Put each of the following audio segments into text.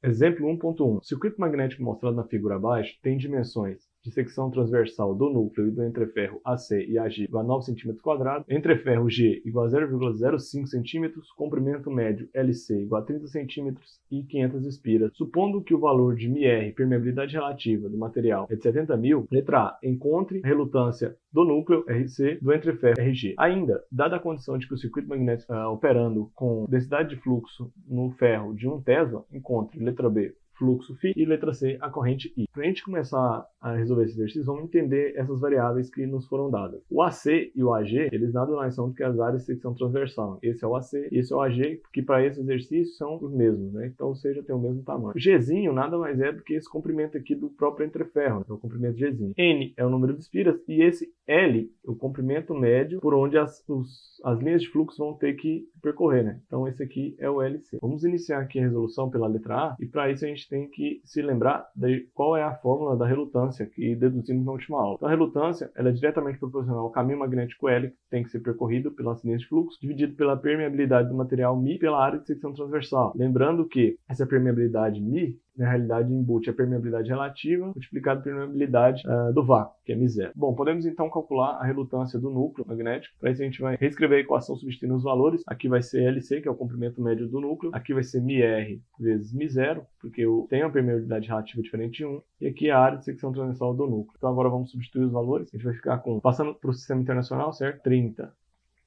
Exemplo 1.1. O circuito magnético mostrado na figura abaixo tem dimensões de secção transversal do núcleo e do entreferro AC e AG igual a 9 cm², entreferro G igual a 0,05 cm, comprimento médio LC igual a 30 cm e 500 espiras. Supondo que o valor de μr, permeabilidade relativa do material, é de 70.000, letra A, encontre a relutância do núcleo RC do entreferro RG. Ainda, dada a condição de que o circuito magnético operando com densidade de fluxo no ferro de 1 Tesla, encontre, letra B, fluxo φ e letra C, a corrente I. Para a gente começar a resolver esse exercício, vamos entender essas variáveis que nos foram dadas. O AC e o AG, eles nada mais são do que as áreas de secção transversal. Esse é o AC e esse é o AG, que para esse exercício são os mesmos, né? Então, ou seja, tem o mesmo tamanho. O Gzinho nada mais é do que esse comprimento aqui do próprio entreferro, é o comprimento Gzinho. N é o número de espiras e esse L, o comprimento médio por onde as linhas de fluxo vão ter que percorrer, né? Então, esse aqui é o LC. Vamos iniciar aqui a resolução pela letra A e para isso a gente tem que se lembrar de qual é a fórmula da relutância que deduzimos na última aula. Então, a relutância ela é diretamente proporcional ao caminho magnético L, que tem que ser percorrido pelas linhas de fluxo, dividido pela permeabilidade do material μ pela área de secção transversal. Lembrando que essa permeabilidade μ, na realidade, embute a permeabilidade relativa multiplicada pela permeabilidade do vácuo, que é μ0. Bom, podemos então calcular a relutância do núcleo magnético. Para isso a gente vai reescrever a equação substituindo os valores. Aqui vai ser LC, que é o comprimento médio do núcleo. Aqui vai ser μr vezes μ0, porque eu tenho a permeabilidade relativa diferente de 1. E aqui a área de secção transversal do núcleo. Então agora vamos substituir os valores. A gente vai ficar com, passando para o sistema internacional, certo? 30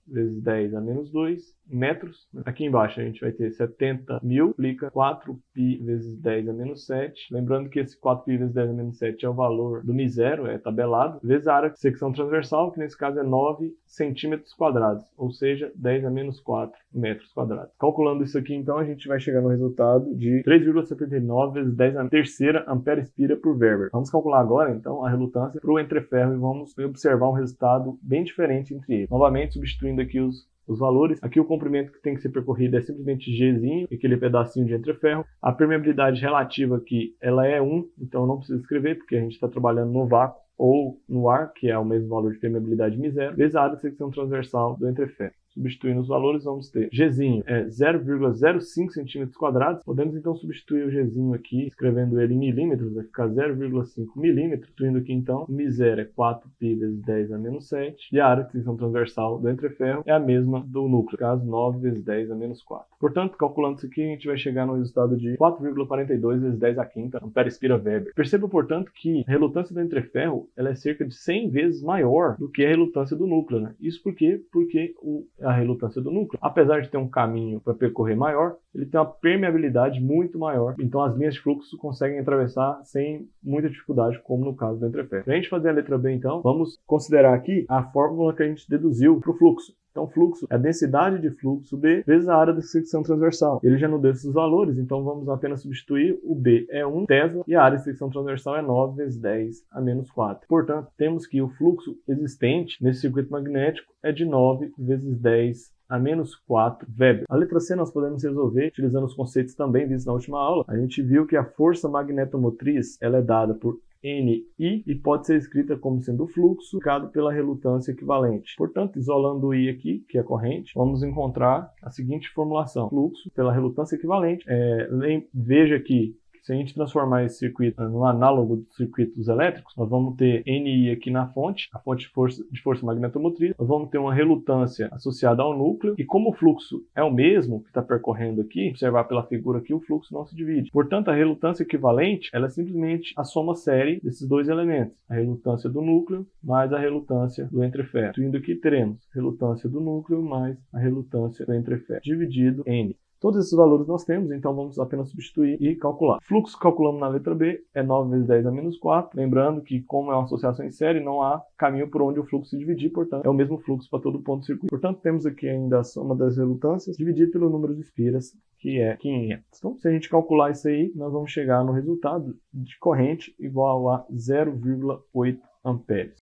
vezes 10 a menos 2 metros. Aqui embaixo a gente vai ter 70.000, aplica 4π vezes 10 a menos 7. Lembrando que esse 4π vezes 10 a menos 7 é o valor do μ0, é tabelado, vezes a área de secção transversal, que nesse caso é 9 cm², ou seja, 10 a menos 4 metros quadrados. Calculando isso aqui, então, a gente vai chegar no resultado de 3,79 vezes 10 a terceira ampere-espira por Weber. Vamos calcular agora, então, a relutância para o entreferro e vamos observar um resultado bem diferente entre eles. Novamente, substituindo aqui os valores. Aqui o comprimento que tem que ser percorrido é simplesmente Gzinho, aquele pedacinho de entreferro. A permeabilidade relativa aqui, ela é 1, então não precisa escrever, porque a gente está trabalhando no vácuo ou no ar, que é o mesmo valor de permeabilidade μ0, vezes a área de secção transversal do entreferro. Substituindo os valores, vamos ter Gzinho é 0,05 cm². Podemos então substituir o Gzinho aqui, escrevendo ele em milímetros, vai ficar 0,5 milímetros. Substituindo aqui então, μ0 é 4π vezes 10 a menos 7. E a área de secção transversal do entreferro é a mesma do núcleo, no caso 9 vezes 10 a menos 4. Portanto, calculando isso aqui, a gente vai chegar no resultado de 4,42 vezes 10 a quinta ampere-espira Weber. Perceba, portanto, que a relutância do entreferro ela é cerca de 100 vezes maior do que a relutância do núcleo, né? Isso por quê? Porque a relutância do núcleo, apesar de ter um caminho para percorrer maior, ele tem uma permeabilidade muito maior, então as linhas de fluxo conseguem atravessar sem muita dificuldade, como no caso do entreferro. Para a gente fazer a letra B, então, vamos considerar aqui a fórmula que a gente deduziu para o fluxo. Então, fluxo é a densidade de fluxo B vezes a área de secção transversal. Ele já nos deu esses valores, então vamos apenas substituir. O B é 1 Tesla e a área de secção transversal é 9 vezes 10 a menos 4. Portanto, temos que o fluxo existente nesse circuito magnético é de 9 vezes 10 a menos 4 Weber. A letra C nós podemos resolver utilizando os conceitos também vistos na última aula. A gente viu que a força magnetomotriz ela é dada por NI e pode ser escrita como sendo o fluxo multiplicado pela relutância equivalente. Portanto, isolando o I aqui, que é a corrente, vamos encontrar a seguinte formulação. Fluxo pela relutância equivalente. Veja que se a gente transformar esse circuito no análogo dos circuitos elétricos, nós vamos ter NI aqui na fonte, a fonte de força magnetomotriz, nós vamos ter uma relutância associada ao núcleo, e como o fluxo é o mesmo que está percorrendo aqui, observar pela figura aqui, o fluxo não se divide. Portanto, a relutância equivalente, ela é simplesmente a soma série desses dois elementos, a relutância do núcleo mais a relutância do entreferro. Indo aqui, teremos relutância do núcleo mais a relutância do entreferro, dividido em N. Todos esses valores nós temos, então vamos apenas substituir e calcular. Fluxo calculamos na letra B é 9 vezes 10 a menos 4. Lembrando que, como é uma associação em série, não há caminho por onde o fluxo se dividir, portanto, é o mesmo fluxo para todo ponto do circuito. Portanto, temos aqui ainda a soma das relutâncias dividido pelo número de espiras, que é 500. Então, se a gente calcular isso aí, nós vamos chegar no resultado de corrente igual a 0,8 amperes.